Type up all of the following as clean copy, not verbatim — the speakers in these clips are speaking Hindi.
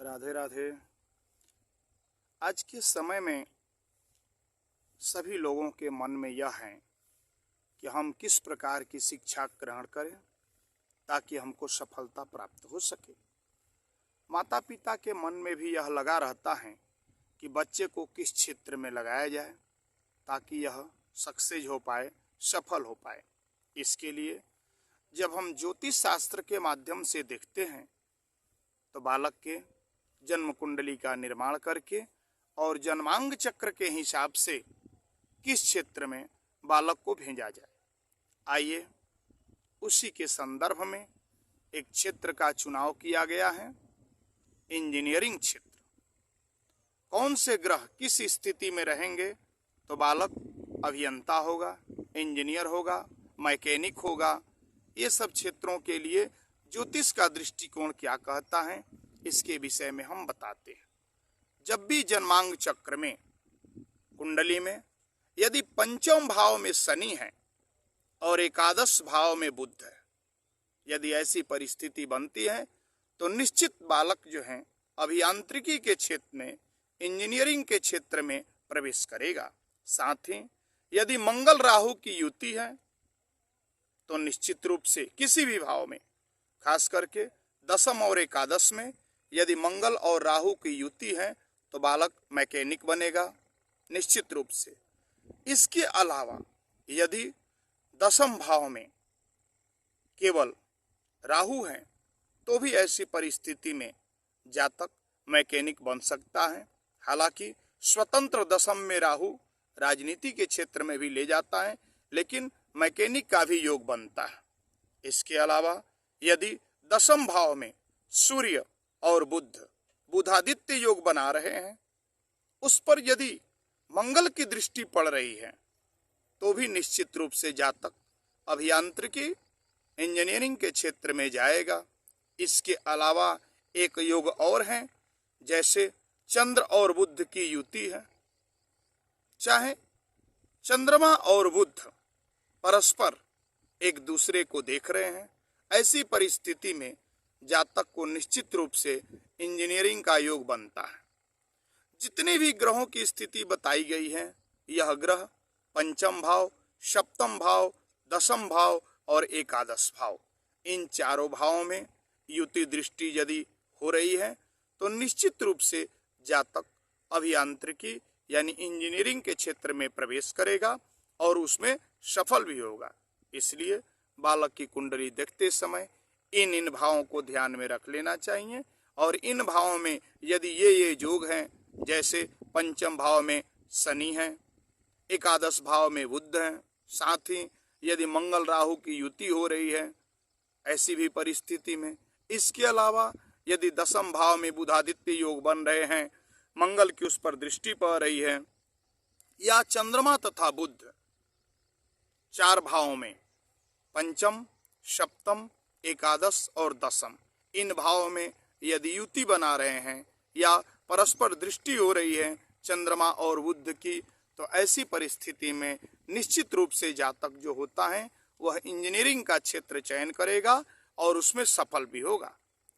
राधे राधे। आज के समय में सभी लोगों के मन में यह है कि हम किस प्रकार की शिक्षा ग्रहण करें ताकि हमको सफलता प्राप्त हो सके। माता पिता के मन में भी यह लगा रहता है कि बच्चे को किस क्षेत्र में लगाया जाए ताकि यह सक्सेस हो पाए, सफल हो पाए। इसके लिए जब हम ज्योतिष शास्त्र के माध्यम से देखते हैं तो बालक के जन्म कुंडली का निर्माण करके और जन्मांग चक्र के हिसाब से किस क्षेत्र में बालक को भेजा जाए। आइए उसी के संदर्भ में एक क्षेत्र का चुनाव किया गया है, इंजीनियरिंग क्षेत्र। कौन से ग्रह किस स्थिति में रहेंगे तो बालक अभियंता होगा, इंजीनियर होगा, मैकेनिक होगा। ये सब क्षेत्रों के लिए ज्योतिष का दृष्टिकोण क्या कहता है, इसके विषय में हम बताते हैं। जब भी जन्मांग चक्र में कुंडली में यदि पंचम भाव में शनि है और एकादश भाव में बुध है, यदि ऐसी परिस्थिति बनती है तो निश्चित बालक जो है अभियांत्रिकी के क्षेत्र में, इंजीनियरिंग के क्षेत्र में प्रवेश करेगा। साथ ही यदि मंगल राहु की युति है तो निश्चित रूप से किसी भी भाव में, खास करके दशम और एकादश में यदि मंगल और राहु की युति है तो बालक मैकेनिक बनेगा निश्चित रूप से। इसके अलावा यदि दशम भाव में केवल राहु है तो भी ऐसी परिस्थिति में जातक मैकेनिक बन सकता है। हालांकि स्वतंत्र दशम में राहु राजनीति के क्षेत्र में भी ले जाता है, लेकिन मैकेनिक का भी योग बनता है। इसके अलावा यदि दशम भाव में सूर्य और बुध बुधादित्य योग बना रहे हैं, उस पर यदि मंगल की दृष्टि पड़ रही है तो भी निश्चित रूप से जातक अभियांत्रिकी, इंजीनियरिंग के क्षेत्र में जाएगा। इसके अलावा एक योग और है, जैसे चंद्र और बुध की युति है, चाहे चंद्रमा और बुध परस्पर एक दूसरे को देख रहे हैं, ऐसी परिस्थिति में जातक को निश्चित रूप से इंजीनियरिंग का योग बनता है। जितने भी ग्रहों की स्थिति बताई गई है, यह ग्रह पंचम भाव, सप्तम भाव, दशम भाव और एकादश भाव, इन चारों भावों में युति दृष्टि यदि हो रही है तो निश्चित रूप से जातक अभियांत्रिकी यानी इंजीनियरिंग के क्षेत्र में प्रवेश करेगा और उसमें सफल भी होगा। इसलिए बालक की कुंडली देखते समय इन भावों को ध्यान में रख लेना चाहिए और इन भावों में यदि ये योग हैं, जैसे पंचम भाव में शनि है, एकादश भाव में बुध है, साथ ही यदि मंगल राहु की युति हो रही है ऐसी भी परिस्थिति में, इसके अलावा यदि दशम भाव में बुधादित्य योग बन रहे हैं, मंगल की उस पर दृष्टि पड़ रही है, या चंद्रमा तथा बुध चार भावों में पंचम, सप्तम, एकादश और दशम, इन भावों में यदि युति बना रहे हैं या परस्पर दृष्टि हो रही है चंद्रमा और बुध की, तो ऐसी परिस्थिति में निश्चित रूप से जातक जो होता है वह इंजीनियरिंग का क्षेत्र चयन करेगा और उसमें सफल भी होगा।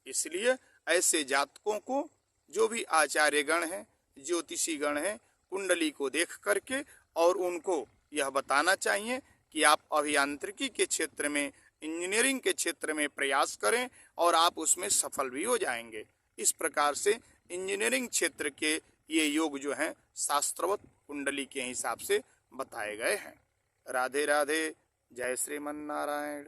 इसलिए ऐसे जातकों को जो भी आचार्यगण हैं, ज्योतिषी गण हैं, कुंडली को देख करके और उनको यह बताना चाहिए कि आप अभियांत्रिकी के क्षेत्र में, इंजीनियरिंग के क्षेत्र में प्रयास करें और आप उसमें सफल भी हो जाएंगे। इस प्रकार से इंजीनियरिंग क्षेत्र के ये योग जो हैं शास्त्रवत कुंडली के हिसाब से बताए गए हैं। राधे राधे। जय श्रीमन नारायण।